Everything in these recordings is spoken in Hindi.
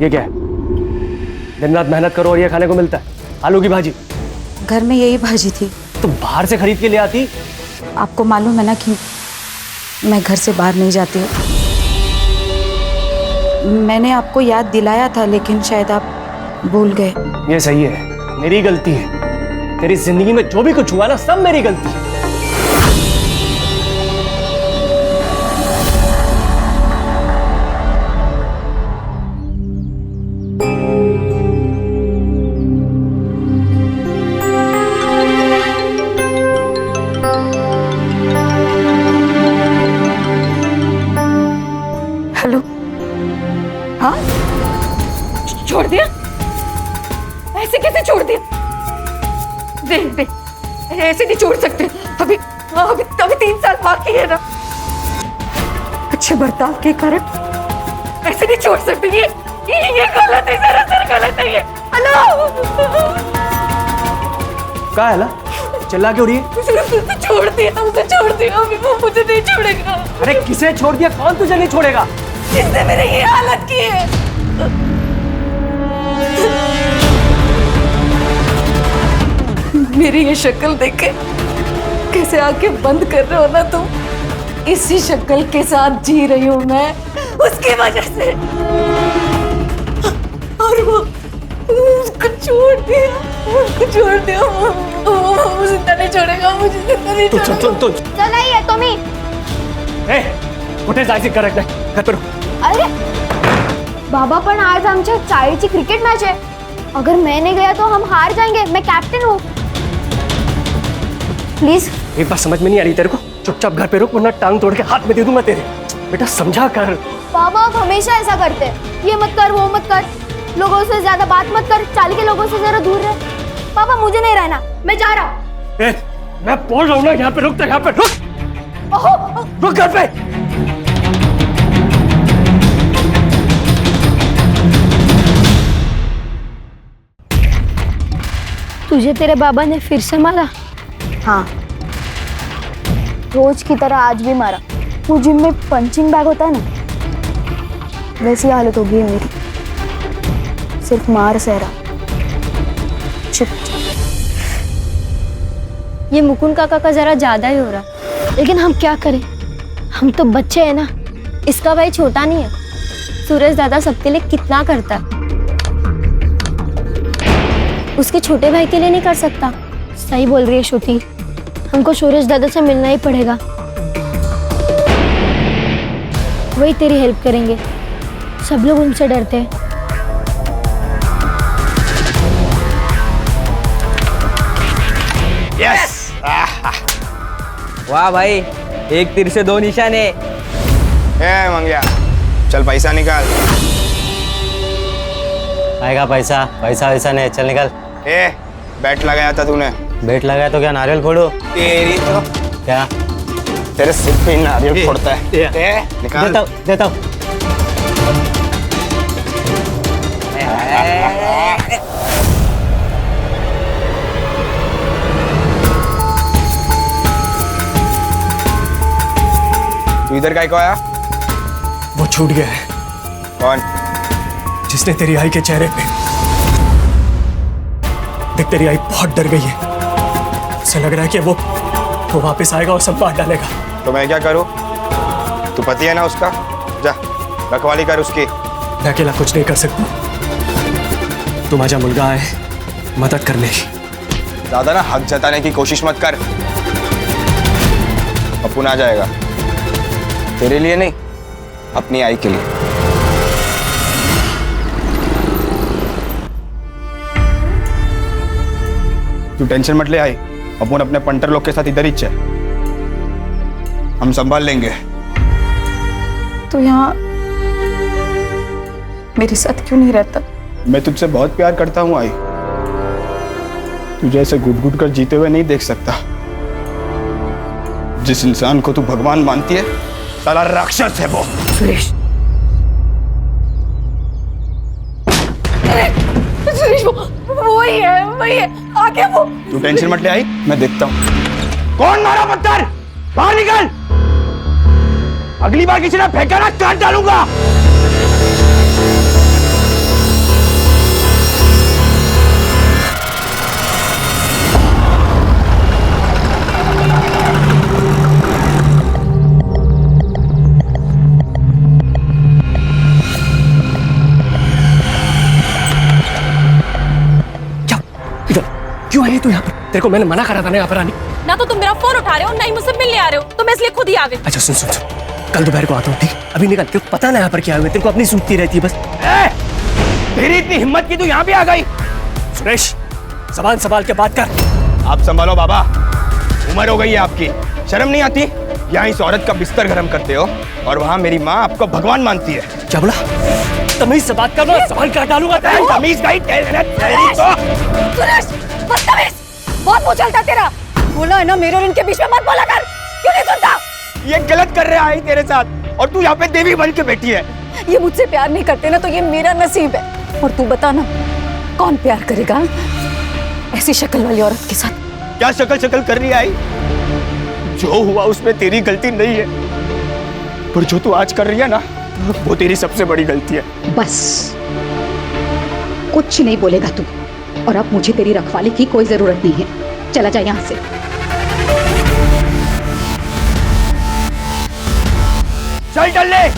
ये क्या है? दिन रात मेहनत करो और ये खाने को मिलता है? आलू की भाजी। घर में यही भाजी थी। तो बाहर से खरीद के ले आती। आपको मालूम है ना कि मैं घर से बाहर नहीं जाती हूँ। मैंने आपको याद दिलाया था लेकिन शायद आप भूल गए। ये सही है, मेरी गलती है। तेरी जिंदगी में जो भी कुछ हुआ ना, सब मेरी गलती है। हेलो। हाँ, छोड़ दिया? ऐसे कैसे छोड़ दिया? देख देख, ऐसे नहीं छोड़ सकते। अभी अभी अभी 3 साल बाकी है ना। अच्छे बर्ताव के कारण ऐसे नहीं छोड़ सकते। ये गलत है, सरासर गलत है ये। हेलो, क्या है ला? चिल्ला क्यों रही है? उसे छोड़ दिया, उसे छोड़ दिया। अभी वो मुझे नहीं छोड़ेगा। अरे किसे छोड़ दिया? कौन तुझे नहीं छोड़ेगा? जिसने मेरी ये हालत की है। मेरी ये शक्ल देखे कैसे आंखें बंद कर रहे हो ना तुम? इसी शक्ल के साथ जी रही हूं मैं, उसकी वजह से। और वो उसको छोड़ दिया, उसको छोड़ दिया। वो मुझे नहीं छोड़ेगा, मुझे नहीं छोड़ेगा। चल आई है तुम्ही। कुठे जायचं करत नाही, घर पर। अरे बाबा, पण आज आमच्या शाळेची क्रिकेट मैच है। अगर मैं नहीं गया तो हम हार जाएंगे। मैं कैप्टन हूँ। प्लीज। एक बात समझ में नहीं आ रही तेरे को? चुपचाप घर पे रुक, वरना टांग तोड़ के हाथ में दे दूंगा तेरे। बेटा समझा कर। बाबा आप हमेशा ऐसा करते हैं, ये मत कर वो मत कर, लोगों से ज्यादा बात मत कर, चाल के लोगों से जरा दूर रह। पापा मुझे नहीं रहना, मैं जा रहा हूँ। मैं बोल रहा हूँ ना, यहाँ पे रुक, यहाँ पे रुक। रुक घर पे। तुझे तेरे बाबा ने फिर से मारा? हाँ, रोज की तरह आज भी मारा। वो जिम में पंचिंग बैग होता है ना, वैसी हालत हो गई है मेरी। सिर्फ मार सह रहा। चुप। ये मुकुंद काका का जरा ज्यादा ही हो रहा। लेकिन हम क्या करें, हम तो बच्चे हैं ना। इसका भाई छोटा नहीं है। सूरज दादा सबके लिए कितना करता है, उसके छोटे भाई के लिए नहीं कर सकता। सही बोल रही है श्रुति, हमको सूरज दादा से मिलना ही पड़ेगा। वही तेरी हेल्प करेंगे। सब लोग उनसे डरते हैं। यस! वाह भाई, एक तीर से 2 निशाने। मंगिया, चल पैसा निकाल। आएगा पैसा? पैसा वैसा नहीं, चल निकल। बैट लगाया था तूने। बेट लगाया तो क्या नारियल फोड़ो? तेरी तो क्या तेरे सिर पे नारियल फोड़ता है। निकाल। देता हूँ। तू इधर काय को आया? वो छूट गया है। कौन? जिसने तेरी आई के चेहरे पे देख, तेरी आई बहुत डर गई है। उसे लग रहा है कि वो वापस आएगा और सब बांट डालेगा। तो मैं क्या करूं? तू पति है ना उसका, जा रखवाली कर उसकी। मैं अकेला कुछ नहीं कर सकता। तू माझा मुलगा है, मदद करने की। ज्यादा ना हक जताने की कोशिश मत कर। अपुन आ जाएगा, तेरे लिए नहीं, अपनी आई के लिए। तू टेंशन मत ले आई, अपुन अपने पंटर लोग के साथ इधर ही चल, हम संभाल लेंगे। तो यहाँ मेरे साथ क्यों नहीं रहता? मैं तुझसे बहुत प्यार करता हूँ आई, तुझे ऐसे घुट घुट कर जीते हुए नहीं देख सकता। जिस इंसान को तू भगवान मानती है, साला राक्षस है वो। सुरेश, सुरेश वही है, आगे वो। तू टेंशन मत ले आई, मैं देखता हूँ। कौन मारा पत्थर? बाहर निकल। अगली बार किसी ने फेंका ना, काट डालूंगा। तेरे को मैंने मना करा था ना यहाँ पर आने। ना तो तुम मेरा फोन उठा रहे हो ना ही मुझसे मिलने आ रहे हो, तो मैं इसलिए खुद ही आ गई। अच्छा सुन सुन सुन, कल दोपहर को आता हूँ, ठीक? अभी निकल, तेरे को पता ना यहाँ पर क्या हुआ, तेरे को अपनी सूझती रहती है बस। तेरी इतनी हिम्मत की तू यहाँ भी आ गई? सुरेश, जबान संभाल के बात कर। आप संभालो बाबा, उम्र हो गई है आपकी, शर्म नहीं आती? यहाँ इस औरत का बिस्तर गर्म करते हो और वहाँ मेरी माँ आपको भगवान मानती है। क्या बोला? तमीज से बात करना, सवाल कर डालूंगा। तमीज का ही सुरेश, बदतमीज! बहुत मुंह चलता तेरा। बोला है ना मेरे और इनके बीच में मत बोला कर। क्यों नहीं सुनता? ये गलत कर रहा है तेरे साथ, और तू यहाँ पे देवी बन के बैठी है। ये मुझसे प्यार नहीं करते ना तो ये मेरा नसीब है। और तू बता ना, कौन प्यार करेगा ऐसी शक्ल वाली औरत के साथ? क्या शक्ल कर रही है आई? जो हुआ उसमें तेरी गलती नहीं है, पर जो तू आज कर रही है ना, वो तेरी सबसे बड़ी गलती है। बस कुछ नहीं बोलेगा तू, और अब मुझे तेरी रखवाली की कोई जरूरत नहीं है। चला जा यहाँ से। चल ले।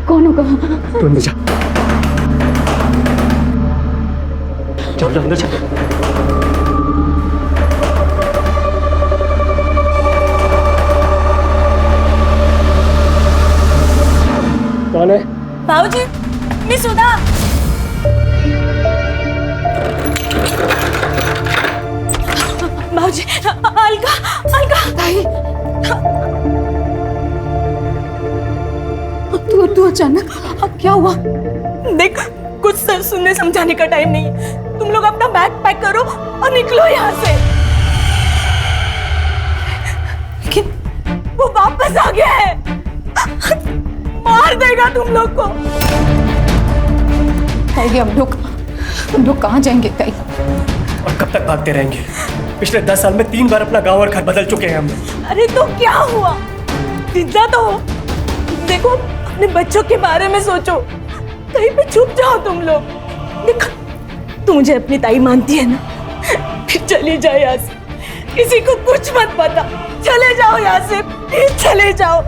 कौन होगा? तू अंदर जा, चल अंदर जा। कौन है? बाबूजी, मैं सुधा। बाबूजी, अलका, अलका। तू अचानक, अब क्या हुआ? देख, कुछ सर सुनने समझाने का टाइम नहीं है। तुम लोग अपना बैग पैक करो और निकलो यहाँ से। लेकिन वो वापस आ गया है, मार देगा तुम लोग को। ताई, हम लोग कहाँ जाएंगे ताई? और कब तक भागते रहेंगे? पिछले 10 साल में 3 बार अपना गांव और घर बदल चुके हैं हम लोग। अरे तो क्या हुआ? जिंदा तो हो। देखो, अपने बच्चों के बारे में सोचो, कहीं पे छुप जाओ तुम लोग। देखो, तू मुझे अपनी ताई मानती है ना, फिर चली जाओ यहाँ से। किसी को कुछ मत पता, चले जाओ यहाँ से, प्लीज चले जाओ।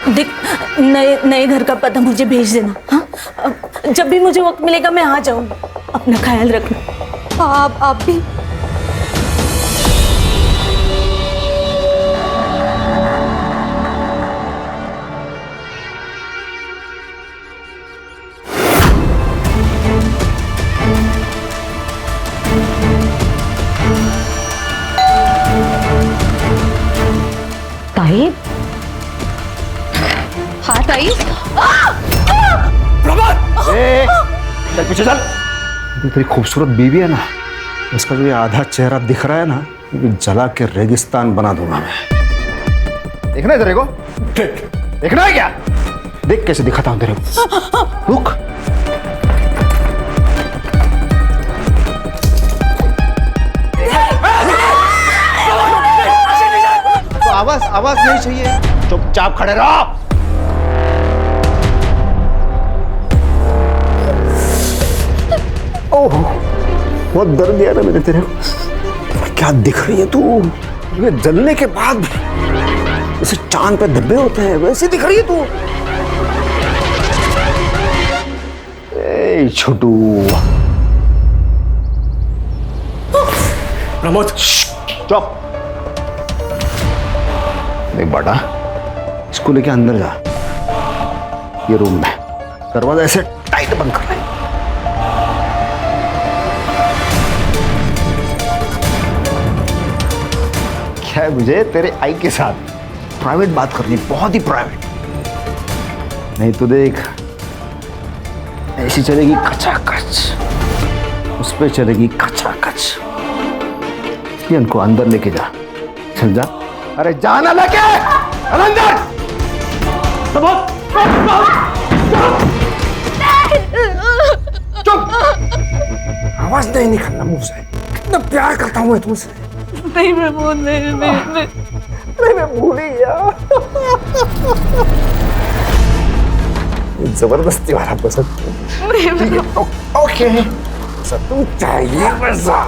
देख, नए घर का पता मुझे भेज देना, हाँ? जब भी मुझे वक्त मिलेगा मैं आ जाऊंगी। अपना ख्याल रखना। आप भी। ताई, हाँ ताई। चल पीछे चल। तेरी खूबसूरत बीवी है ना, उसका जो ये आधा चेहरा दिख रहा है ना, ये जला के रेगिस्तान बना दूंगा मैं। देखना है तेरे को? देखना है क्या? देख कैसे दिखाता हूं तेरे को। रुक। तो आवाज नहीं चाहिए, चुपचाप खड़े रहो। ओह, बहुत दर्द दिया ना मैंने तेरे को। क्या दिख रही है तू? ये जलने के बाद जैसे चांद पे धब्बे होते हैं वैसे दिख रही है तू। ए छोटू। प्रमोद, चुप। देख बेटा, इसको लेके अंदर जा। ये रूम में दरवाजा ऐसे टाइट बंद कर रहा है। क्या है, मुझे तेरे आई के साथ प्राइवेट बात करनी, बहुत ही प्राइवेट। नहीं तो देख, ऐसी चलेगी कचाकच, उस पे चलेगी कचाकच। इनको अंदर लेके जा। चल जा। अरे जाना लेके अंदर। चुप। आवाज नहीं निकलना मुंह से। कितना प्यार करता हूँ मैं तुमसे। नहीं प्रमोद, नहीं, अरे मैं भूल ही गया। जबरदस्ती वाला पसंद। ओके सब तुम चाहिए पैसा।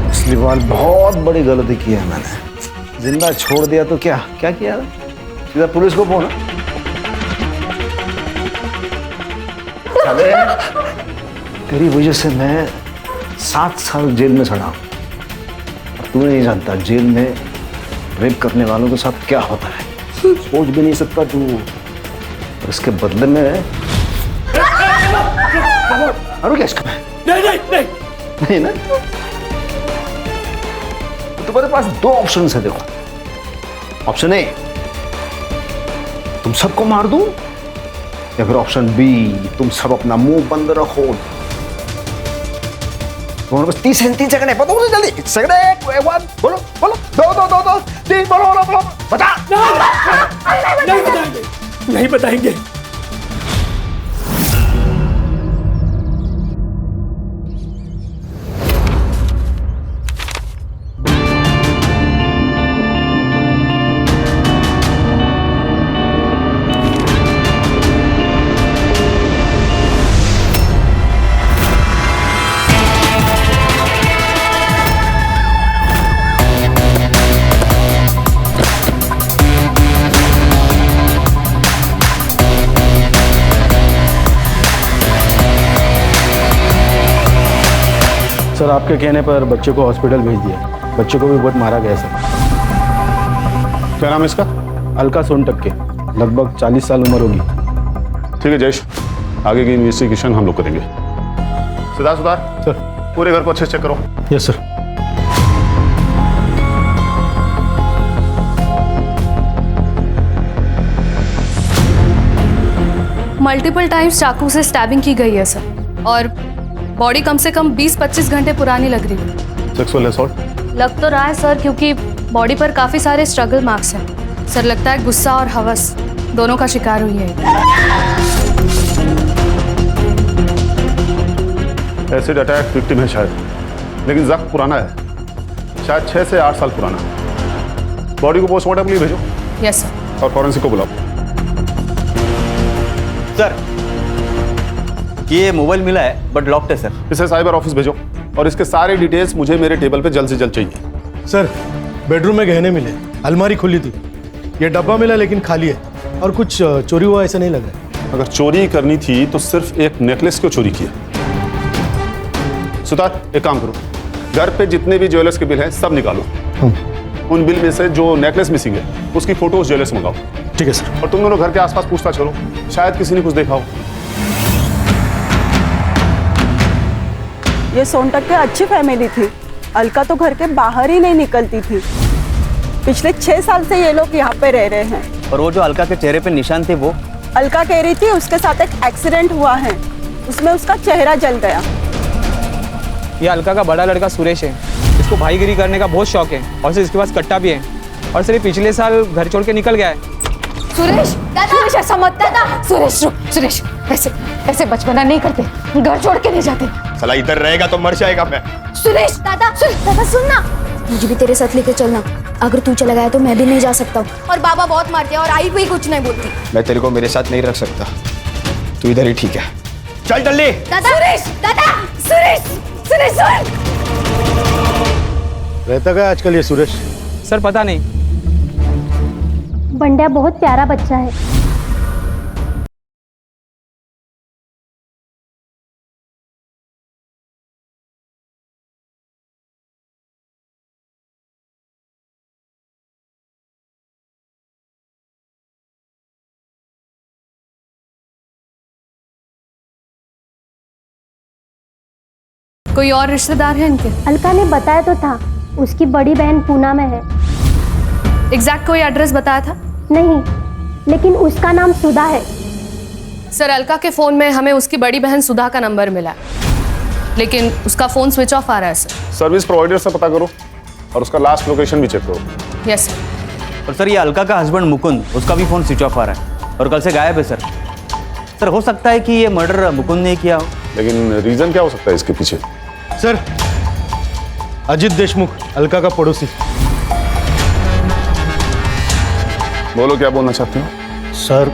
पिछली बार बहुत बड़ी गलती की है मैंने। जिंदा छोड़ दिया तो क्या क्या किया? सीधा पुलिस को फोन। तेरी वजह से मैं 7 साल जेल में सड़ा हूं। तू नहीं जानता जेल में रेप करने वालों के साथ क्या होता है। सोच भी नहीं सकता तू। और इसके बदले में अरे क्या इसका? नहीं ना। तुम्हारे पास 2 ऑप्शन है। देखो, ऑप्शन ए तुम सबको मार दूं, या फिर ऑप्शन बी तुम सब अपना मुंह बंद रखो। तुम्हारे पास 30 सेकंड है। बताओ मुझे जल्दी। सेकंड 1 बोलो बोलो 2 3 बोलो बता। नहीं बताएंगे, नहीं बताएंगे। सर आपके कहने पर बच्चे को हॉस्पिटल भेज दिया। बच्चे को भी बहुत मारा गया सर। क्या नाम है इसका? अलका सोनटक्के, लगभग 40 साल उम्र होगी। ठीक है जयेश, आगे की इन्वेस्टिगेशन हम लोग करेंगे। सुधार सर, पूरे घर को अच्छे से चेक करो। Yes sir. मल्टीपल टाइम्स चाकू से स्टैबिंग की गई है सर, और बॉडी कम से कम 20-25 घंटे पुरानी लग रही है। सेक्सुअल असॉल्ट लग तो रहा है सर, क्योंकि बॉडी पर काफी सारे स्ट्रगल मार्क्स हैं। सर लगता है गुस्सा और हवस दोनों का शिकार हुई है। एसिड अटैक विक्टिम है शायद, लेकिन जख्म पुराना है, शायद 6 से 8 साल पुराना। बॉडी को पोस्टमार्टम के लिए भेजो। Yes sir. और फॉरेंसिक को बुलाओ। सर ये मोबाइल मिला है बट लॉक्ड है सर। इसे साइबर ऑफिस भेजो और इसके सारे डिटेल्स मुझे मेरे टेबल पे जल्द से जल्द चाहिए। सर बेडरूम में गहने मिले, अलमारी खुली थी, ये डब्बा मिला लेकिन खाली है, और कुछ चोरी हुआ ऐसा नहीं लग रहा है। अगर चोरी करनी थी तो सिर्फ एक नेकलेस क्यों चोरी किया? सुतार एक काम करो, घर पे जितने भी ज्वेलर्स के बिल हैं सब निकालो। उन बिल में से जो नेकलेस मिसिंग है उसकी फोटोज ज्वेलर्स मंगाओ। ठीक है सर। और तुम दोनों घर के आसपास पूछताछ करो, शायद किसी ने कुछ देखा हो। ये सोनटक्के अच्छी फैमिली थी। अलका तो घर के बाहर ही नहीं निकलती थी। पिछले 6 साल से ये लोग यहाँ पे रह रहे हैं। और वो जो अलका के चेहरे पे निशान थे वो? अलका कह रही थी उसके साथ एक एक्सीडेंट हुआ है, उसमें उसका चेहरा जल गया। ये अलका का बड़ा लड़का सुरेश है, इसको भाईगिरी करने का बहुत शौक है, और सिर्फ इसके पास कट्टा भी है, और सिर्फ पिछले साल घर छोड़ के निकल गया है। सुरेश, सुरेश ऐसा मत दादा। सुरेश रुक, सुरेश ऐसे बचपना नहीं करते, घर छोड़ के नहीं जाते। साला इधर रहेगा तो मर जाएगा मैं। सुरेश दादा सुनना, मुझे भी तेरे साथ लेके चलना। अगर तू चला गया तो मैं भी नहीं जा सकता। और बाबा बहुत मारते हैं और आई भी कुछ नहीं बोलती। मैं तेरे को मेरे साथ नहीं रख सकता, तू इधर ही ठीक है। चल जल्दी। सुरेश सुन। रहता क्या आजकल ये सुरेश? सर पता नहीं। बंड्या बहुत प्यारा बच्चा है। कोई और रिश्तेदार है इनके? अलका ने बताया तो था, उसकी बड़ी बहन पूना में है। एग्जैक्ट कोई एड्रेस बताया था? नहीं, लेकिन उसका नाम सुधा है। सर अलका के फ़ोन में हमें उसकी बड़ी बहन सुधा का नंबर मिला, लेकिन उसका फ़ोन स्विच ऑफ आ रहा है सर। सर्विस प्रोवाइडर से पता करो और उसका लास्ट लोकेशन भी चेक करो। Yes sir. और सर ये अलका का हस्बैंड मुकुंद, उसका भी फ़ोन स्विच ऑफ आ रहा है और कल से गायब है सर। सर हो सकता है कि ये मर्डर मुकुंद ने किया हो। लेकिन रीजन क्या हो सकता है इसके पीछे? सर अजित देशमुख, अलका का पड़ोसी। बोलो क्या बोलना चाहते हो? सर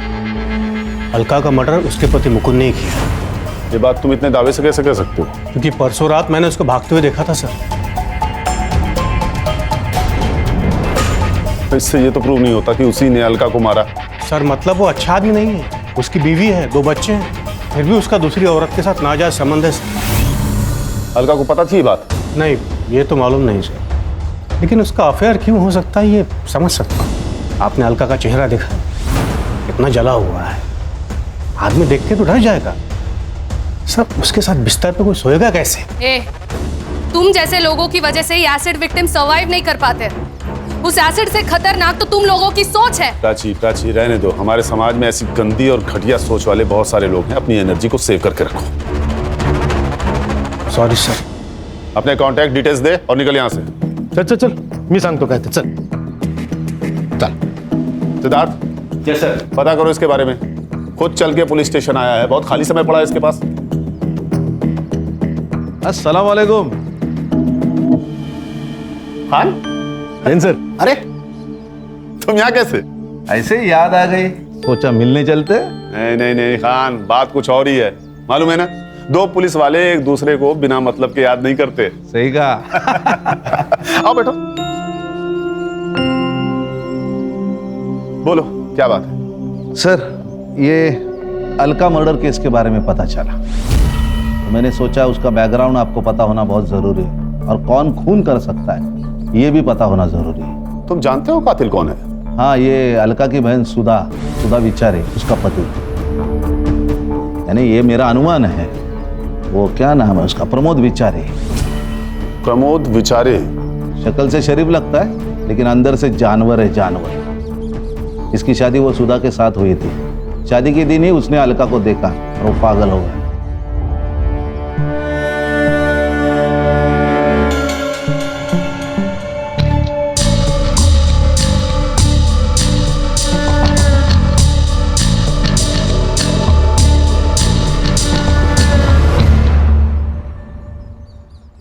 अलका का मर्डर उसके पति मुकुंद ने ही किया। ये बात तुम इतने दावे से कैसे कह सकते हो? क्योंकि परसों रात मैंने उसको भागते हुए देखा था सर। इससे ये तो प्रूव नहीं होता कि उसी ने अलका को मारा। सर मतलब वो अच्छा आदमी नहीं है, उसकी बीवी है, 2 बच्चे हैं, फिर भी उसका दूसरी औरत के साथ नाजायज संबंध है। अलका को पता थी ये बात? नहीं, ये तो मालूम नहीं सर, लेकिन उसका अफेयर क्यों हो सकता है ये समझ सकता हूँ। आपने अलका का चेहरा देखा, कितना जला हुआ है, आदमी देख के तो डर जाएगा। सब उसके साथ बिस्तर पे कोई सोएगा कैसे? तुम जैसे लोगों की वजह से ही एसिड विक्टिम सर्वाइव नहीं कर पाते। उस एसिड से खतरनाक तो तुम लोगों की सोच है। प्राची रहने दो। हमारे समाज में ऐसी गंदी और घटिया सोच वाले बहुत सारे लोग हैं। अपनी एनर्जी को सेव करके रखो। Sorry sir. अपने कॉन्टैक्ट डिटेल्स दे और निकल यहाँ से। चल मी सांगतो काय ते, चल सिद्धार्थ। Yes sir. पता करो इसके बारे में। खुद चल के पुलिस स्टेशन आया है, बहुत खाली समय पड़ा है इसके पास। अस्सलाम वालेकुम। खान सर। अरे तुम यहाँ कैसे? ऐसे ही याद आ गई, सोचा मिलने चलते। नहीं खान, बात कुछ और ही है। मालूम है ना, 2 पुलिस वाले एक दूसरे को बिना मतलब के याद नहीं करते। सही कहा। आओ बैठो। बोलो क्या बात है? सर ये अलका मर्डर केस के बारे में पता चला, तो मैंने सोचा उसका बैकग्राउंड आपको पता होना बहुत जरूरी है, और कौन खून कर सकता है ये भी पता होना जरूरी है। तुम जानते हो कातिल कौन है? हाँ, ये अलका की बहन सुधा विचारे, उसका पति। यानी ये मेरा अनुमान है। वो क्या नाम है उसका? प्रमोद विचारे। प्रमोद विचारे? शक्ल से शरीफ लगता है, लेकिन अंदर से जानवर है, जानवर। इसकी शादी वो सुधा के साथ हुई थी। शादी के दिन ही उसने अलका को देखा और वो पागल हो गया।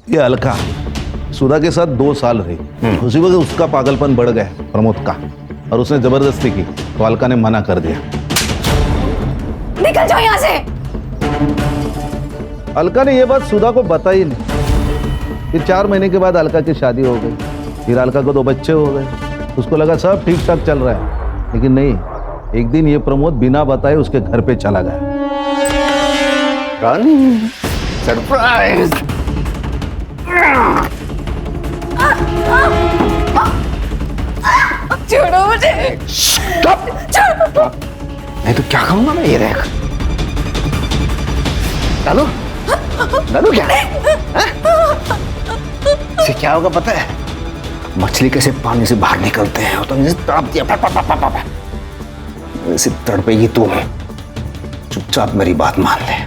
ये अलका सुधा के साथ 2 साल रही। उसी वक्त उसका पागलपन बढ़ गया प्रमोद का, और उसने जबरदस्ती की, तो अलका ने मना कर दिया। निकल जाओ यहाँ से। अलका ने यह बात सुधा को बताई नहीं। फिर 4 महीने के बाद अलका की शादी हो गई। फिर अलका को 2 बच्चे हो गए। उसको लगा सब ठीक ठाक चल रहा है, लेकिन नहीं। एक दिन ये प्रमोद बिना बताए उसके घर पे चला गया। सरप्राइज। छोड़ो मुझे। नहीं तो क्या करूंगा मैं? ये रख डालो क्या? इसे क्या होगा पता है? मछली कैसे पानी से बाहर निकलते हैं, तो इसे तड़प दिया, इसे तड़पेगी तू। चुपचाप मेरी बात मान ले।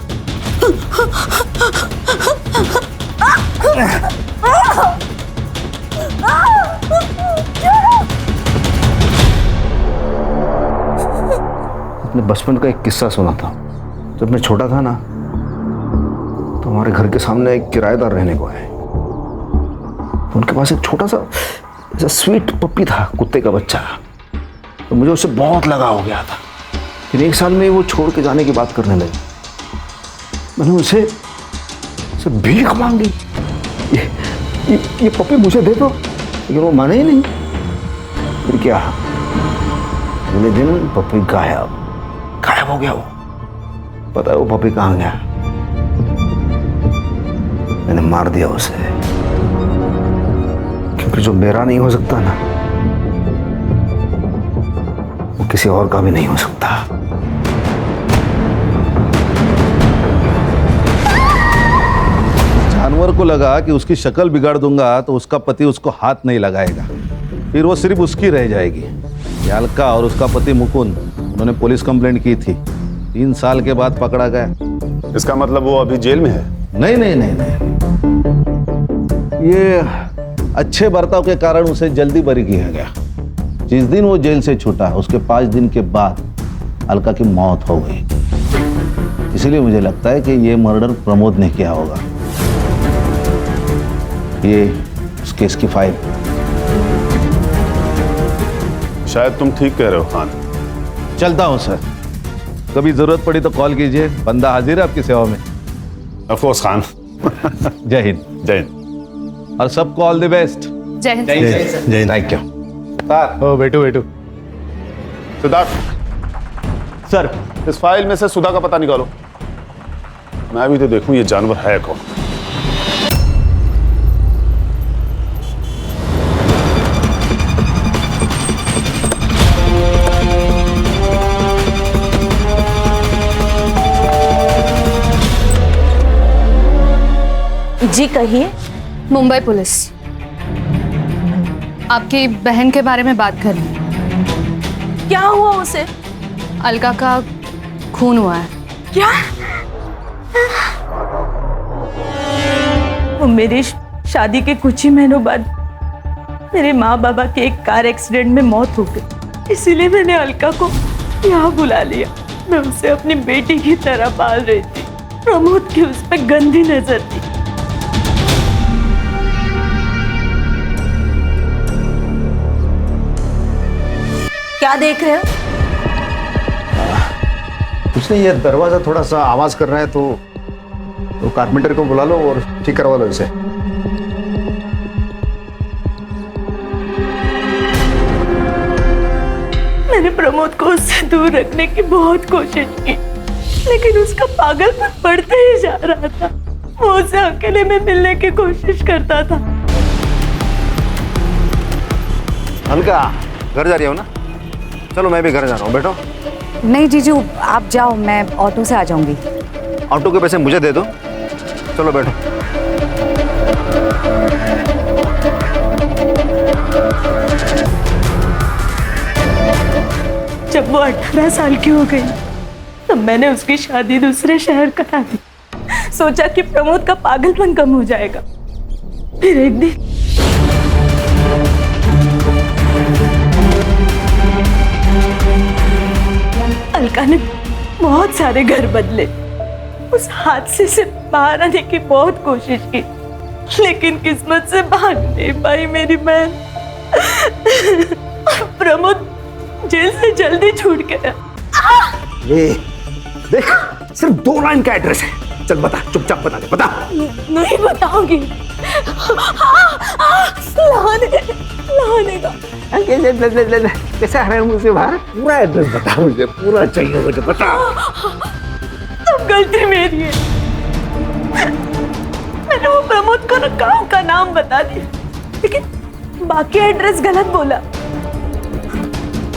अपने बचपन का एक किस्सा सुना था। जब मैं छोटा था ना, तो हमारे घर के सामने एक किराएदार रहने को आए। तो उनके पास एक छोटा सा ऐसा स्वीट पप्पी था, कुत्ते का बच्चा। तो मुझे उससे बहुत लगाव हो गया था। फिर 1 साल में वो छोड़ के जाने की बात करने लगे। मैंने उसे भीख मांगी, ये पप्पी मुझे दे दो, लेकिन वो माने ही नहीं। फिर क्या, अगले दिन पप्पी गायब हो गया। वो पता है वो पप्पी कहाँ गया? मैंने मार दिया उसे, क्योंकि जो मेरा नहीं हो सकता ना, वो किसी और का भी नहीं हो सकता। जानवर को लगा कि उसकी शक्ल बिगाड़ दूंगा तो उसका पति उसको हाथ नहीं लगाएगा, फिर वो सिर्फ उसकी रह जाएगी। अलका और उसका पति मुकुंद, उन्होंने पुलिस कंप्लेंट की थी। 3 साल के बाद पकड़ा गया। इसका मतलब वो अभी जेल में है? नहीं नहीं नहीं नहीं, ये अच्छे बर्ताव के कारण उसे जल्दी बरी किया गया। जिस दिन वो जेल से छूटा उसके 5 दिन के बाद अलका की मौत हो गई। इसलिए मुझे लगता है कि ये मर्डर प्रमोद ने किया होगा। ये उस केस की फाइल। शायद तुम ठीक कह रहे हो खान। चलता हूं सर, कभी जरूरत पड़ी तो कॉल कीजिए, बंदा हाजिर है आपकी सेवा में। Of course Khan. जय हिंद। जय हिंद। और सबको ऑल द बेस्ट। जय हिंद। जय हिंद। Thank you. बैठो बैठो। सिद्धार्थ सर, इस फाइल में से सुधा का पता निकालो। मैं भी तो देखूं ये जानवर है कौन। जी कहिए। मुंबई पुलिस आपकी बहन के बारे में बात कर रही है। क्या हुआ उसे? अलका का खून हुआ है। क्या? वो मेरी शादी के कुछ ही महीनों बाद मेरे माँ बाबा के एक कार एक्सीडेंट में मौत हो गई। इसीलिए मैंने अलका को यहाँ बुला लिया। मैं उसे अपनी बेटी की तरह पाल रही थी। प्रमोद की उस पर गंदी नजर थी। क्या देख रहे हो? कुछ नहीं, ये दरवाजा थोड़ा सा आवाज कर रहा है तो कारपेंटर को बुला लो और ठीक करवा लो इसे। मैंने प्रमोद को उससे दूर रखने की बहुत कोशिश की, लेकिन उसका पागलपन बढ़ते ही जा रहा था। वो उसे अकेले में मिलने की कोशिश करता था। अलका, घर जा रही हो ना? चलो मैं भी घर जा रहा हूँ, बैठो। नहीं जीजू, आप जाओ, मैं ऑटो से आ जाऊंगी। ऑटो के पैसे मुझे दे दो। चलो बैठो। जब वो 18 साल की हो गई तब मैंने उसकी शादी दूसरे शहर करा दी। सोचा कि प्रमोद का पागलपन कम हो जाएगा। फिर एक दिन अलका ने बहुत सारे घर बदले। उस हादसे से बाहर आने की बहुत कोशिश की, लेकिन किस्मत से भाग नहीं पाई मेरी बहन। प्रमोद जेल से जल्दी छूट गया। ये देख, सिर्फ 2 लाइन का एड्रेस है। चल बता, चुपचाप बता दे, बता। नहीं बताऊंगी। लाने का कैसे आ रहे हैं मुझसे बाहर? पूरा एड्रेस बता मुझे, पूरा चाहिए मुझे, बता। सब गलती मेरी है। मैंने वो प्रमोद को गांव का नाम बता दिया, लेकिन बाकी एड्रेस गलत बोला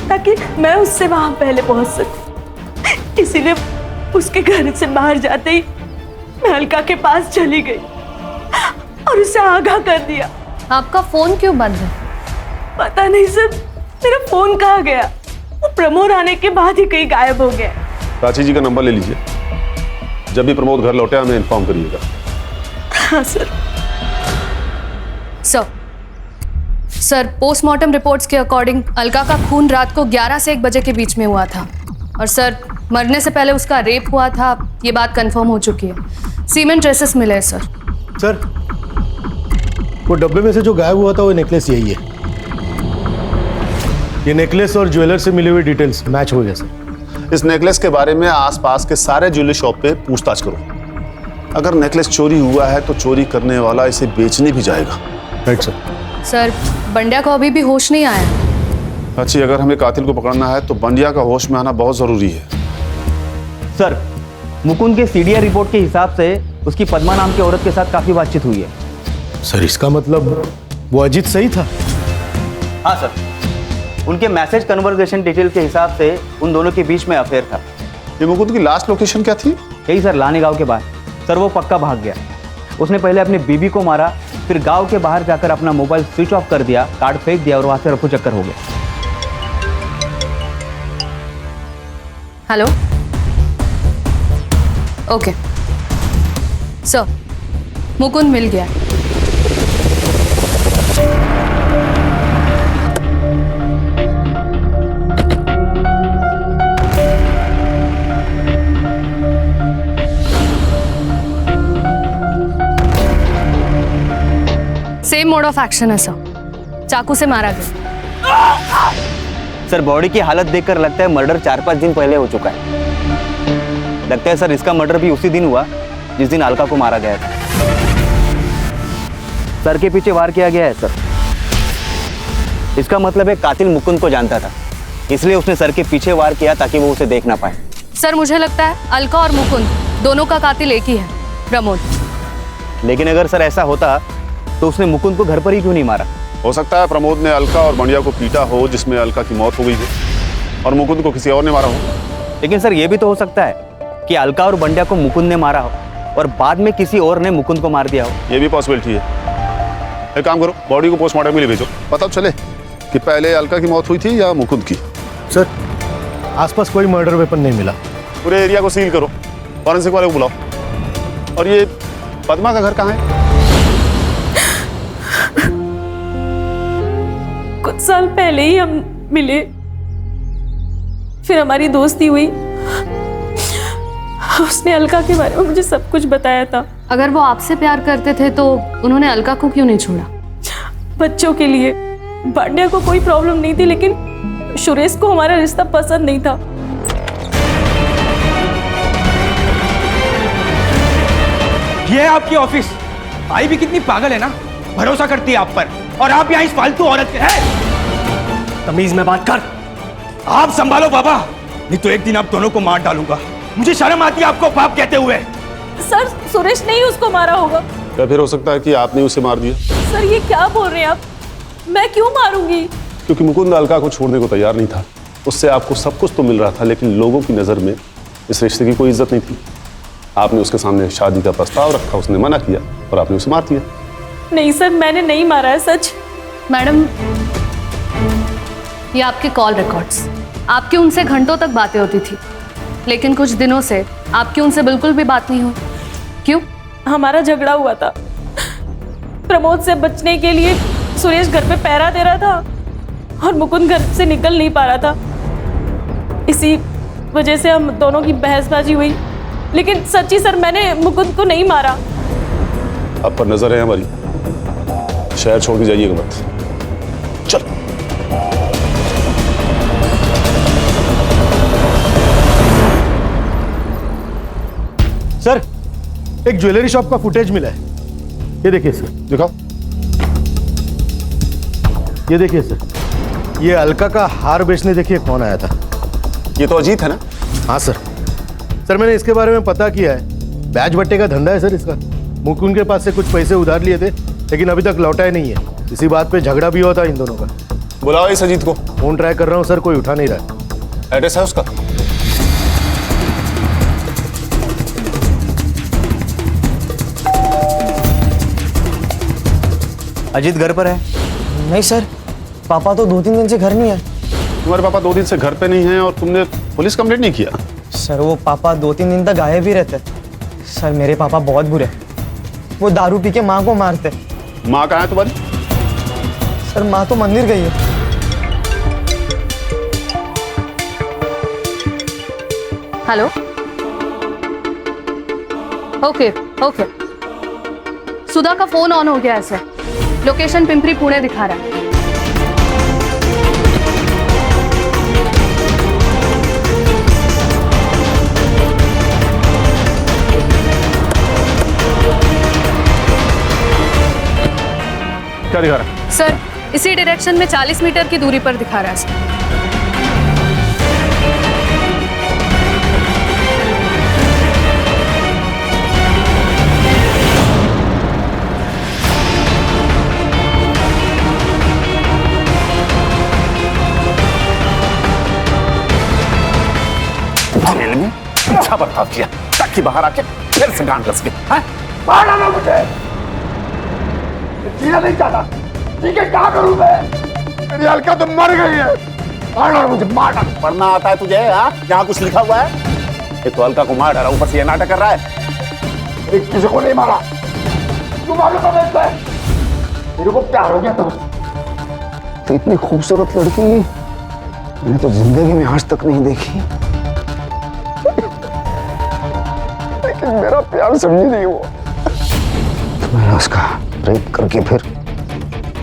ताकि मैं उससे वहां पहले पहुंच सकूं। इसीलिए उसके घर से बाहर जाते ही मैं अलका के पास चली गई और उसे आगाह कर दिया। आपका फोन क्यों बंद है? पता नहीं सर, मेरा फोन कहाँ गया? वो प्रमोद आने के बाद ही कहीं गायब हो गया। प्राची जी का नंबर ले लीजिए। जब भी प्रमोद घर लौटे हमें इन्फॉर्म करिएगा। हाँ सर। सर, पोस्टमार्टम रिपोर्ट्स के अकॉर्डिंग अलका का खून रात को 11 से 1 बजे के बीच में हुआ था और सर मरने से पहले उसका रेप हुआ था, ये बात कंफर्म हो चुकी है। सीमेंट ट्रेसेस मिले हैं सर। सर, वो डब्बे में से जो गायब हुआ था वो नेकलेस यही है। ये नेकलेस और ज्वेलर से मिली हुई डिटेल्स मैच हो गया सर। इस नेकलेस के बारे में आसपास के सारे ज्वेलरी शॉप पे पूछताछ करो। अगर नेकलेस चोरी हुआ है तो चोरी करने वाला इसे बेचने भी जाएगा। Right sir. सर, बंड्या को अभी भी होश नहीं आया। अच्छी, अगर हमें कातिल को पकड़ना है तो बंड्या का होश में आना बहुत जरूरी है। सर, मुकुंद के सीडीआर रिपोर्ट के हिसाब से उसकी पद्मा नाम की औरत के साथ काफी बातचीत हुई है। सर, इसका मतलब वो अजीत सही था? हाँ सर, उनके मैसेज कन्वर्सेशन डिटेल के हिसाब से उन दोनों के बीच में अफेयर था। ये मुकुंद की लास्ट लोकेशन क्या थी? यही सर, लाने गांव के बाहर। सर, वो पक्का भाग गया। उसने पहले अपनी बीबी को मारा, फिर गांव के बाहर जाकर अपना मोबाइल स्विच ऑफ कर दिया, कार्ड फेंक दिया और वहां से रफू चक्कर हो गया। हेलो, ओके सर, मुकुंद मिल गया। सेम मोड ऑफ एक्शन है सर, चाकू से मारा गया। सर बॉडी की हालत देखकर लगता है मर्डर 4-5 दिन पहले हो चुका है। लगता है सर इसका मर्डर भी उसी दिन हुआ जिस दिन अलका को मारा गया था। सर के पीछे वार किया गया है सर। इसका मतलब है कातिल मुकुंद को जानता था, इसलिए उसने सर के पीछे वार किया ताकि वो उसे देख ना पाए। सर मुझे लगता है अलका और मुकुंद दोनों का कातिल एक ही है, प्रमोद। लेकिन अगर सर ऐसा होता तो उसने मुकुंद को घर पर ही क्यों नहीं मारा? हो सकता है प्रमोद ने अलका और बंडिया को पीटा हो, जिसमें अलका की मौत हो गई थी, और मुकुंद को किसी और ने मारा हो। लेकिन सर ये भी तो हो सकता है कि अलका और बंडिया को मुकुंद ने मारा हो और बाद में किसी और ने मुकुंद को मार दिया हो। ये भी पॉसिबिलिटी है। एक काम करो, बॉडी को पोस्टमार्टम के लिए भेजो, पता तो चले कि पहले अलका की मौत हुई थी या मुकुंद की। सर आसपास कोई मर्डर वेपन नहीं मिला। पूरे एरिया को सील करो, फॉरेंसिक वाले को बुलाओ। और ये पद्मा का घर कहाँ है? कुछ साल पहले ही हम मिले, फिर हमारी दोस्ती हुई। उसने अलका के बारे में मुझे सब कुछ बताया था। अगर वो आपसे प्यार करते थे तो उन्होंने अलका को क्यों नहीं छोड़ा? बच्चों के लिए। बांडिया को कोई प्रॉब्लम नहीं थी, लेकिन सुरेश को हमारा रिश्ता पसंद नहीं था। ये है आपकी ऑफिस। आई भी कितनी पागल है ना, भरोसा करती है आप पर, और आप यहाँ इस फालतू औरत के हैं। तमीज में बात कर। आप संभालो बाबा, नहीं तो एक दिन आप दोनों को मार डालूंगा। मुझे शर्म आती है आपको बाप कहते हुए। सर सुरेश ने ही उसको मारा होगा। क्या फिर हो सकता है कि आपने उसे मार दिया? सर ये क्या बोल रहे हैं आप? मैं क्यों मारूंगी? क्योंकि मुकुंद अलका को छोड़ने को तैयार नहीं था। उससे आपको सब कुछ तो मिल रहा था, लेकिन लोगों की नज़र में इस रिश्ते की कोई इज्जत नहीं थी। आपने उसके सामने शादी का प्रस्ताव रखा, उसने मना किया और आपने उसे मार दिया। नहीं सर, मैंने नहीं मारा है, सच। मैडम ये आपके कॉल रिकॉर्ड्स, आपकी उनसे घंटों तक बातें होती थी, लेकिन कुछ दिनों से आपकी उनसे बिल्कुल भी बात नहीं हुई। क्यों? हमारा झगड़ा हुआ था। प्रमोद से बचने के लिए सुरेश घर पे पहरा दे रहा था और मुकुंद घर से निकल नहीं पा रहा था। इसी वजह से हम दोनों की बहसबाजी हुई। लेकिन सच्ची सर, मैंने मुकुंद को नहीं मारा। आप पर नजर है हमारी, शहर छोड़ के जाइएगा मत। चलो। सर एक ज्वेलरी शॉप का फुटेज मिला है, ये देखिए सर। दिखाओ। ये देखिए सर, ये अलका का हार बेचने देखिए कौन आया था। ये तो अजीत है ना? हाँ सर। सर मैंने इसके बारे में पता किया है, बैच बट्टे का धंधा है सर इसका। मुकुंद के पास से कुछ पैसे उधार लिए थे, लेकिन अभी तक लौटाए नहीं है। इसी बात पे झगड़ा भी होता इन दोनों का। बुलाओ इस अजीत को। फोन ट्राई कर रहा हूँ सर, कोई उठा नहीं रहा। एड्रेस है उसका? अजीत घर पर है? नहीं सर, पापा तो 2-3 दिन से घर नहीं है। तुम्हारे पापा 2 दिन से घर पे नहीं हैं और तुमने पुलिस कंप्लेंट नहीं किया? सर वो पापा 2-3 दिन तक गायब ही रहते। सर मेरे पापा बहुत बुरे, वो दारू पी के माँ को मारते। माँ कहाँ है तुम्हारी? सर माँ तो मंदिर गई है। हेलो। ओके ओके, सुधा का फोन ऑन हो गया है सर। लोकेशन पिंपरी पुणे दिखा रहा है। क्या दिखा रहा है? सर इसी डायरेक्शन में 40 मीटर की दूरी पर दिखा रहा है सर। जेल में अच्छा बर्ताव किया ताकि बाहर आके फिर से गांड कस के मार डालो मुझे। जीना नहीं चाहता, ठीक है क्या करूं मैं? मेरी अलका तो मर गई है। मार डालो मुझे, मार डालो। पढ़ना आता है तुझे? हाँ, यहाँ कुछ लिखा हुआ है? एक तो अलका को मार डाला, ऊपर से ये नाटक कर रहा है। किसी को नहीं मारा, तू मालूम है इसको? मेरे को प्यार हो गया था तो इतनी खूबसूरत लड़की मैंने तो जिंदगी में आज तक नहीं देखी, लेकिन मेरा प्यार समझी नहीं वो। तो मैंने उसका रेप करके फिर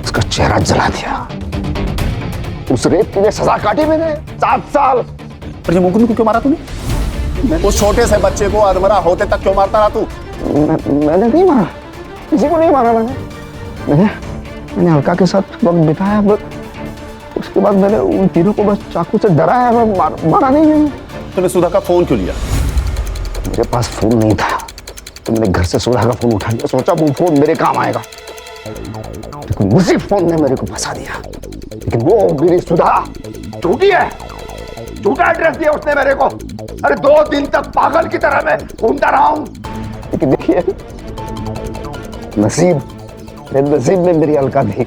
उसका चेहरा जला दिया। उस रेप के लिए सजा काटी मैंने 7 साल। पर ये मुकुंद को क्यों मारा तूने? उस छोटे से बच्चे को अधमरा होते तक क्यों मारता रहा तू? मैंने नहीं मारा, किसी को नहीं मारा। मैंने अलका के साथ वक्त बिताया, बस उसके बाद मैंने उन तीनों को बस चाकू से डराया, मैं मारा नहीं है। तूने सुधा का फोन क्यों लिया? मेरे पास फोन नहीं था तो मैंने घर से सुधा का फोन उठा लिया, सोचा वो फोन मेरे काम आएगा, लेकिन उसी फोन ने मेरे को फंसा दिया। लेकिन वो मेरी सुधा झूठी है, झूठा एड्रेस दिया उसने मेरे को। अरे 2 दिन तक पागल की तरह मैं घूमता रहा हूं, लेकिन देखिए नसीब में मेरी अलका थी।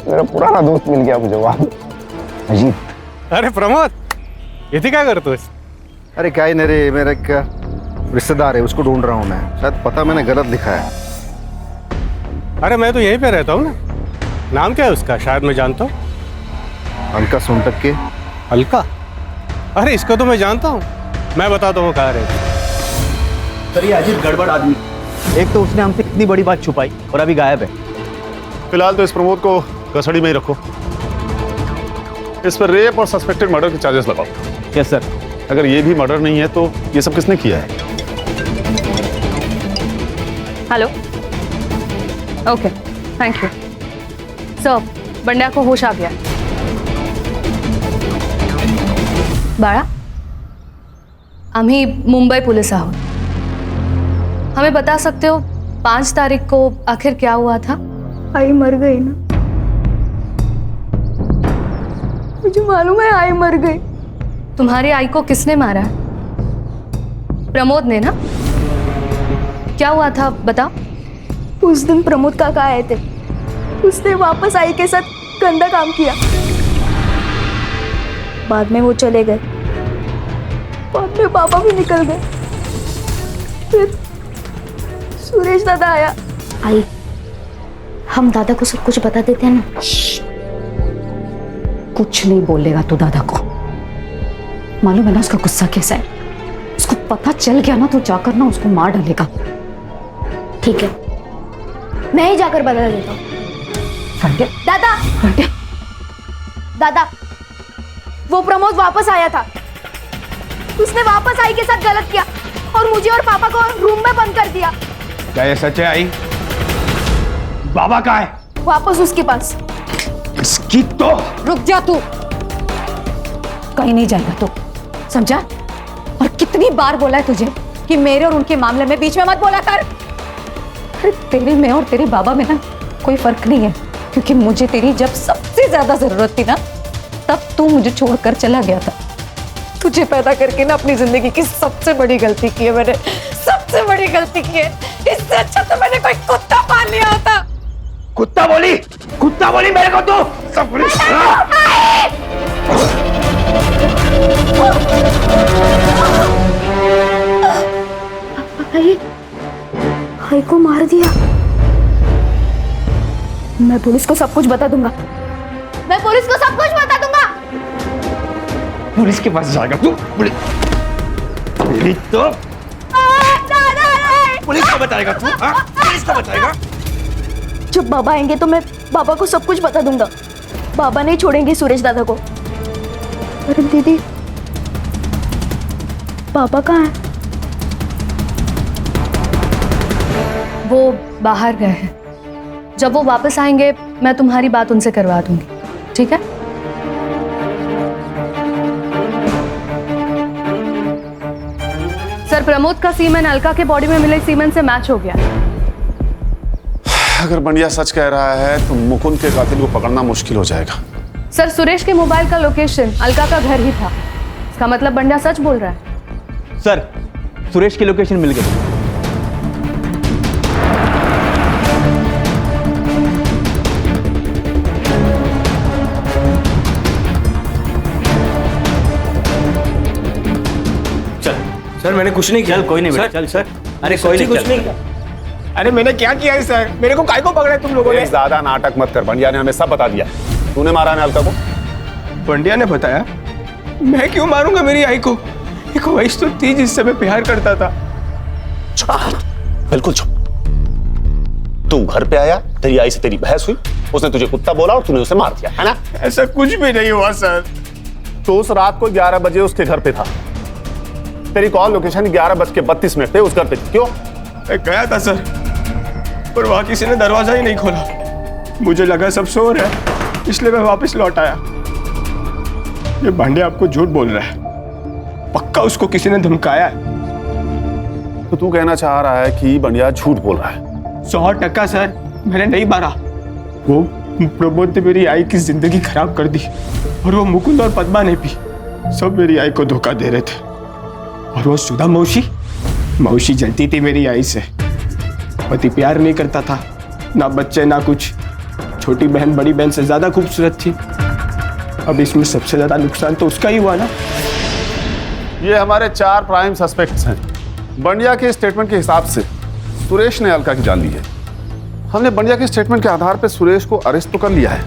मेरा पुराना दोस्त मिल गया मुझे वहां, अजीत। अरे प्रमोद, इथे काय करतोस? अरे क्या ही नहीं रे, मेरा एक रिश्तेदार है, उसको ढूंढ रहा हूँ मैं। शायद पता मैंने गलत लिखा है। अरे मैं तो यहीं पे रहता हूँ ना। नाम क्या है उसका? शायद मैं जानता हूँ। अलका सोनटक के। अलका? अरे इसको तो मैं जानता हूँ, मैं बताता हूँ कहाँ रहती। सर ये अजीत गड़बड़ आदमी, एक तो उसने हमसे कितनी बड़ी बात छुपाई और अभी गायब है। फिलहाल तो इस प्रमोद को कस्टडी में ही रखो। इस पर रेप और सस्पेक्टेड मर्डर के चार्जेस लगाओ। Yes sir. अगर ये भी मर्डर नहीं है तो ये सब किसने किया है? Hello, okay, thank you sir. Bandya को होश आ गया। बाळा, आम्ही मुंबई पुलिस आहोत। हमें बता सकते हो 5 तारीख को आखिर क्या हुआ था? आई मर गई ना, मुझे मालूम है आई मर गई। तुम्हारी आई को किसने मारा है? प्रमोद ने ना? क्या हुआ था बता। उस दिन प्रमोद काका आए थे, उसने वापस आई के साथ गंदा काम किया। बाद में वो चले गए, बाद में पापा भी निकल गए। फिर सुरेश दादा आया। आई, हम दादा को सब कुछ बता देते हैं ना। कुछ नहीं बोलेगा तू दादा को, मालूम है ना उसका गुस्सा कैसा है। उसको पता चल गया ना तो जाकर ना उसको मार डालेगा। ठीक है, मैं ही जाकर बता देता हूँ। दादा, दादा, वो प्रमोद वापस आया था। उसने वापस आई के साथ गलत किया और मुझे और पापा को रूम में बंद कर दिया। क्या ये सच है आई? बाबा कहाँ है? वापस उसके पास। इसकी तो रुक जा तू, कहीं नहीं जाएगा तू, समझा? और कितनी बार बोला है तुझे कि मेरे और उनके मामले में बीच में मत बोला कर। अरे तेरे में और तेरे बाबा में ना कोई फर्क नहीं है, क्योंकि मुझे तेरी जब सबसे ज्यादा जरूरत थी ना तब तू मुझे छोड़कर चला गया था। तुझे पैदा करके ना अपनी जिंदगी की सबसे बड़ी गलती की है मैंने, सबसे बड़ी गलती की है। इससे अच्छा तो मैंने कोई कुत्ता पाल लिया होता। कुत्ता बोली मेरे को तू सब पुलिस। भाई को मार दिया। मैं पुलिस को सब कुछ बता दूंगा। मैं पुलिस को सब कुछ बता दूंगा। पुलिस के पास जाएगा तू? पुलिस तो पुलिस को बताएगा तू? पुलिस को बताएगा? जब बाबा आएंगे तो मैं बाबा को सब कुछ बता दूंगा। बाबा नहीं छोड़ेंगे सुरेश दादा को। अरे दीदी, बाबा कहाँ है? वो बाहर गए हैं। जब वो वापस आएंगे मैं तुम्हारी बात उनसे करवा दूंगी, ठीक है? सर, प्रमोद का सीमेन अलका के बॉडी में मिले सीमेन से मैच हो गया। अगर बंडिया सच कह रहा है तो मुकुंद के कातिल को पकड़ना मुश्किल हो जाएगा। सर, सुरेश के मोबाइल का लोकेशन अलका का घर ही था। इसका मतलब बंडिया सच बोल रहा है। सर, सुरेश की लोकेशन मिल गई। चल सर मैंने कुछ नहीं किया। चल कोई नहीं बेटा, चल सर। अरे कोई नहीं, कुछ नहीं किया। अरे मैंने क्या किया है सर? मेरे को काय को पकड़ा है तुम लोगों ने? ज्यादा नाटक मत कर, बंडिया ने हमें सब बता दिया। तूने मारा है अलका को? पंड्या ने बताया। मैं क्यों मारूंगा मेरी आई को? एक वैश तो थी जिससे मैं प्यार करता था। बिल्कुल चुप। तू घर पे आया, तेरी आई से तेरी बहस हुई, उसने तुझे कुत्ता बोला और तूने उसे मार दिया, है ना? ऐसा कुछ भी नहीं हुआ सर। तो उस रात को 11 बजे उसके घर पे था। तेरी कॉल लोकेशन 11:32 पे उस घर पे थी। क्यों? मैं गया था सर, पर वहां किसी ने दरवाजा ही नहीं खोला। मुझे लगा सब सो रहे हैं, इसलिए मैं वापस लौट आया। ये भांडे आपको झूठ बोल रहा है। पक्का उसको किसी ने धमकाया है। तो तू कहना चाह रहा है कि बंडिया झूठ बोल रहा है? 100% सर, मैंने नहीं मारा। वो प्रमोद ने मेरी आई की जिंदगी खराब कर दी, और वो मुकुंद और पद्मा ने भी सब मेरी आई को धोखा दे रहे थे। और वो सुधा मौसी जलती थी मेरी आई से। पति प्यार नहीं करता था, ना बच्चे ना कुछ। छोटी बहन बड़ी बहन से ज्यादा खूबसूरत थी। अब इसमें सबसे ज्यादा नुकसान तो उसका ही हुआ ना। ये हमारे 4 प्राइम सस्पेक्ट्स हैं। बंडिया के स्टेटमेंट के हिसाब से सुरेश ने अलका की जान ली है। हमने बंडिया के स्टेटमेंट के आधार पर सुरेश को अरेस्ट तो कर लिया है,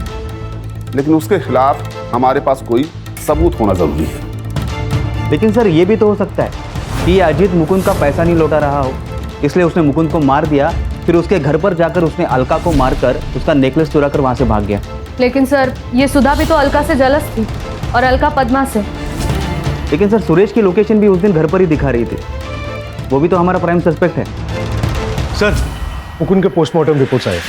लेकिन उसके खिलाफ हमारे पास कोई सबूत होना जरूरी है। लेकिन सर ये भी तो हो सकता है कि अजीत मुकुंद का पैसा नहीं लौटा रहा हो, इसलिए उसने मुकुंद को मार दिया, फिर उसके घर पर जाकर उसने अलका को मारकर उसका नेकलेस चुरा कर वहां से भाग गया। लेकिन सर ये सुधा भी तो अलका से जलस थी और अलका पद्मा से। लेकिन सर सुरेश की लोकेशन भी उस दिन घर पर ही दिखा रही थी, वो भी तो हमारा प्राइम सस्पेक्ट है। सर मुकुंद के पोस्टमार्टम रिपोर्ट्स आए।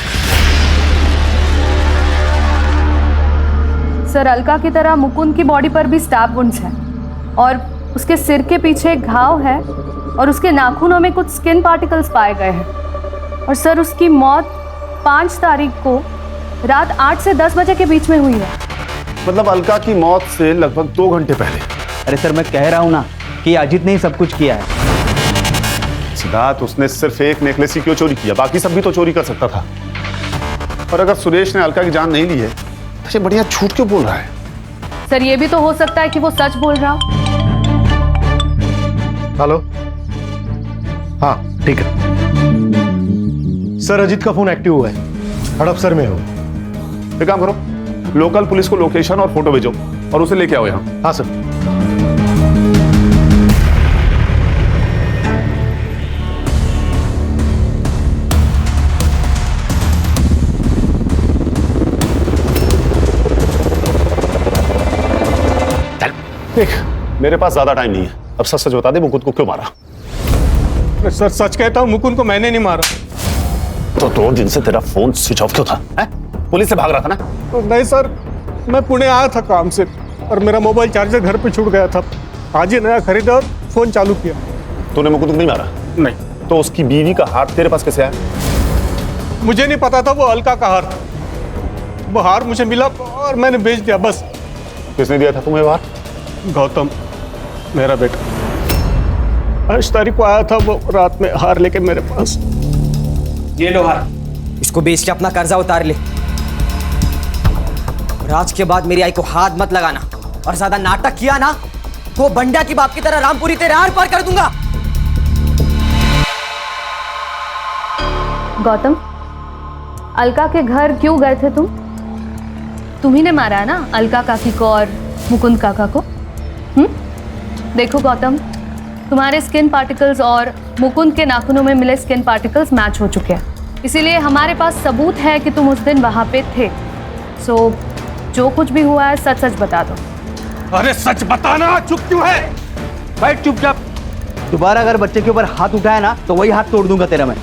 सर अलका की तरह मुकुंद की बॉडी पर भी स्टैब वुंड्स हैं और उसके सिर के पीछे एक घाव है और उसके नाखूनों में कुछ स्किन पार्टिकल्स पाए गए हैं। और सर उसकी मौत 5 तारीख को रात 8 से 10 बजे के बीच में हुई है। मतलब अलका की मौत से लगभग 2 घंटे पहले। अरे सर मैं कह रहा हूं ना कि अजीत ने ही सब कुछ किया है। सिद्धार्थ, उसने सिर्फ एक नेकलेस ही क्यों चोरी किया? बाकी सब भी तो चोरी कर सकता था। और अगर सुरेश ने अलका की जान नहीं ली है तो ये बढ़िया झूठ क्यों बोल रहा है? सर ये भी तो हो सकता है कि वो सच बोल रहा हो। हेलो, हाँ ठीक है सर। अजीत का फोन एक्टिव हुआ है, हड़पसर में हो। एक काम करो, लोकल पुलिस को लोकेशन और फोटो भेजो और उसे लेके आओ यहाँ। हाँ सर। देख, मेरे पास ज्यादा टाइम नहीं है, अब सच सच बता दे मुकुंद को क्यों मारा? सर सच कहता हूँ, मुकुंद को मैंने नहीं मारा। तो 2 दिन से तेरा फोन स्विच ऑफ क्यों था? पुलिस से भाग रहा था ना? तो नहीं सर, मैं पुणे आया था काम से और मेरा मोबाइल चार्जर घर पे छूट गया था। आज ही नया खरीदा और फोन चालू किया। तूने मुकुंद को नहीं मारा? नहीं। तो उसकी बीवी का हार तेरे पास कैसे आया? मुझे नहीं पता था वो अलका का हार था। वो हार मुझे मिला और मैंने बेच दिया बस। किसने दिया था तुम्हें हार? गौतम, मेरा बेटा। 5 तारीख को आया था वो रात में हार लेके मेरे पास। ये लो हार, इसको बेच के अपना कर्जा उतार ले। और आज के बाद मेरी आई को हाथ मत लगाना, और ज्यादा नाटक किया ना तो बंडा की बाप की तरह रामपुरी तेरे आर पार कर दूंगा। गौतम, अलका के घर क्यों गए थे तुम? तुम्ही ने मारा है ना अलका काकी को और मुकुंद काका को? देखो गौतम, तुम्हारे स्किन पार्टिकल्स और मुकुंद के नाखूनों में मिले स्किन पार्टिकल्स मैच हो चुके हैं, इसीलिए हमारे पास सबूत है कि तुम उस दिन वहां पे थे। सो जो कुछ भी हुआ है सच सच बता दो। अरे सच बताना, चुप क्यों है? बैठ चुपचाप। दोबारा अगर बच्चे के ऊपर हाथ उठाया ना तो वही हाथ तोड़ दूंगा तेरा मैं।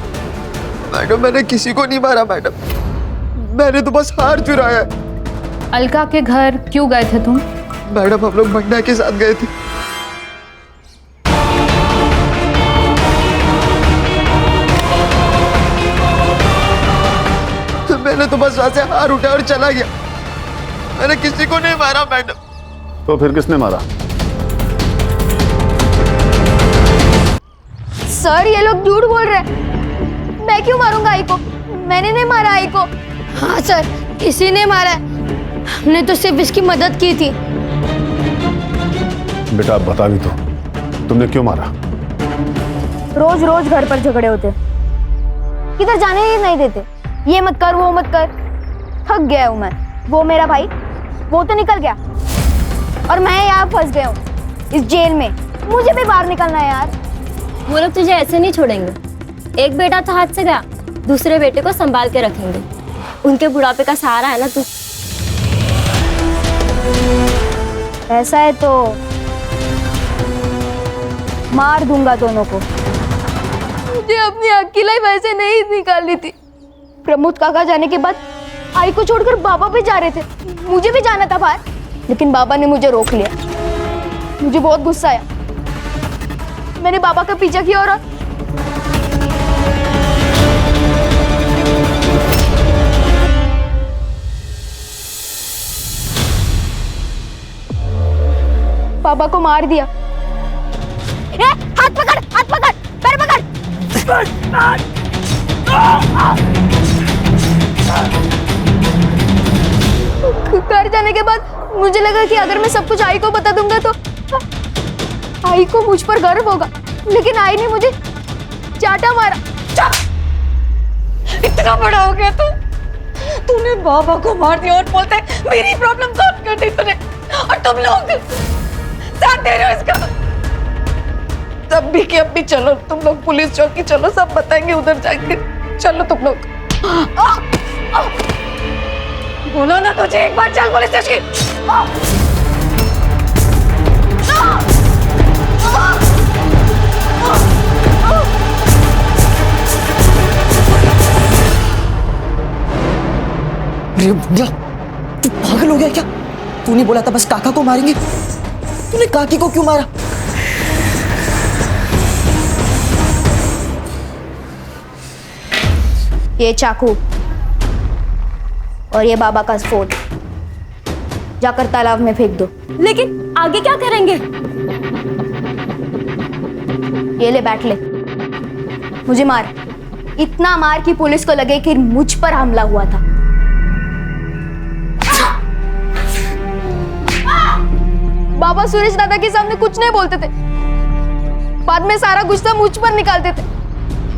मैडम, मैंने किसी को नहीं मारा मैडम, मैंने तो बस हार चुराया। अलका के घर क्यों गए थे तुम? मैडम, हम लोग बंडा के साथ गए थे। मैंने तो बस वहां से हार उठाया और चला गया। मैंने किसी को नहीं मारा मैडम। तो फिर किसने मारा? सर ये लोग झूठ बोल रहे हैं। मैं क्यों मारूंगा आई को? मैंने नहीं मारा आई को। हाँ सर, किसी ने मारा है। हमने तो सिर्फ इसकी मदद की थी। बेटा बता भी तो, तुमने क्यों मारा? रोज रोज घर पर झगड़े होते, किधर जाने ही नहीं देते, ये मत कर वो मत कर। थक गया हूं मैं। वो मेरा भाई वो तो निकल गया और मैं यहाँ फंस गया हूँ इस जेल में। मुझे भी बाहर निकलना है यार। वो लोग तुझे ऐसे नहीं छोड़ेंगे। एक बेटा तो हाथ से गया, दूसरे बेटे को संभाल के रखेंगे। उनके बुढ़ापे का सहारा है ना तू। ऐसा है तो मार दूंगा दोनों को। मुझे अपनी अकेलाई वैसे नहीं निकालनी थी। प्रमोद काका जाने के बाद आई को छोड़कर बाबा भी जा रहे थे। मुझे भी जाना था बाहर, लेकिन बाबा ने मुझे रोक लिया। मुझे बहुत गुस्सा आया। मैंने बाबा का पीछा किया और बाबा को मार दिया। ए, हाथ पकड़, हाथ पकड़, पैर पकड़। घर जाने के बाद मुझे लगा कि अगर मैं सब कुछ आई को बता दूंगा तो आई को मुझ पर गर्व होगा, लेकिन आई ने मुझे चाटा मारा। इतना बड़ा हो गया तूने बाबा को मार दिया और बोलते मेरी प्रॉब्लम सॉल्व कर दी तूने, और तुम लोग साथ दे रहे हो इसका। तब भी कि अब भी चलो तुम लोग पुलिस चौकी, चलो सब बताएंगे उधर जाके। चलो तुम लोग। बोलो ना तुझे एक बार, चल पुलिस स्टेशन। तू पागल हो गया क्या? तूने बोला था बस काका को मारेंगे, तूने काकी को क्यों मारा? ये चाकू और ये बाबा का फोन जाकर तालाब में फेंक दो। लेकिन आगे क्या करेंगे? ये ले, बैठ ले। मुझे मार, इतना मार कि पुलिस को लगे कि मुझ पर हमला हुआ था। बाबा सुरेश दादा के सामने कुछ नहीं बोलते थे, बाद में सारा गुस्सा मुझ पर निकालते थे।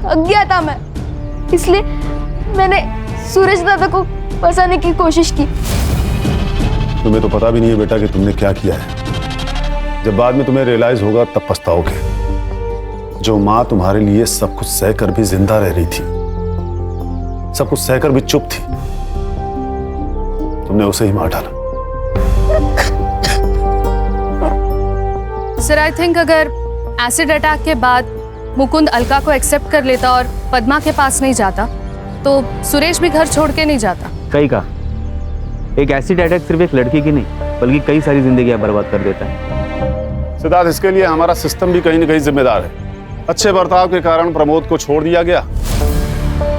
थक गया था मैं, इसलिए मैंने सुरेश दादा को फंसाने की कोशिश की। तुम्हें तो पता भी नहीं है बेटा कि तुमने क्या किया है। जब बाद में तुम्हें रियलाइज होगा तब पछताओगे। जो माँ तुम्हारे लिए सब कुछ सहकर भी जिंदा रह रही थी, सब कुछ सहकर भी चुप थी, तुमने उसे ही मार डाला। सर आई थिंक अगर एसिड अटैक के बाद मुकुंद अलका को एक्सेप्ट कर लेता और पद्मा के पास नहीं जाता तो सुरेश भी घर छोड़ के नहीं जाता। सही कहा। एक एसिड अटैक सिर्फ एक लड़की की नहीं बल्कि कई सारी जिंदगियां बर्बाद कर देता है। सिद्धार्थ, इसके लिए हमारा सिस्टम भी कहीं न कहीं जिम्मेदार है। अच्छे बर्ताव के कारण प्रमोद को छोड़ दिया गया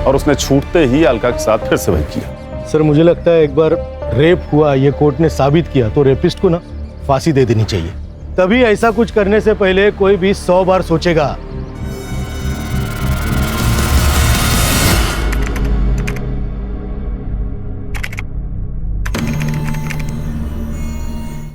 और उसने छूटते ही अलका के साथ फिर से वही किया। सर मुझे लगता है एक बार रेप हुआ, ये कोर्ट ने साबित किया, तो रेपिस्ट को ना फांसी दे देनी चाहिए। तभी ऐसा कुछ करने से पहले कोई भी 100 बार सोचेगा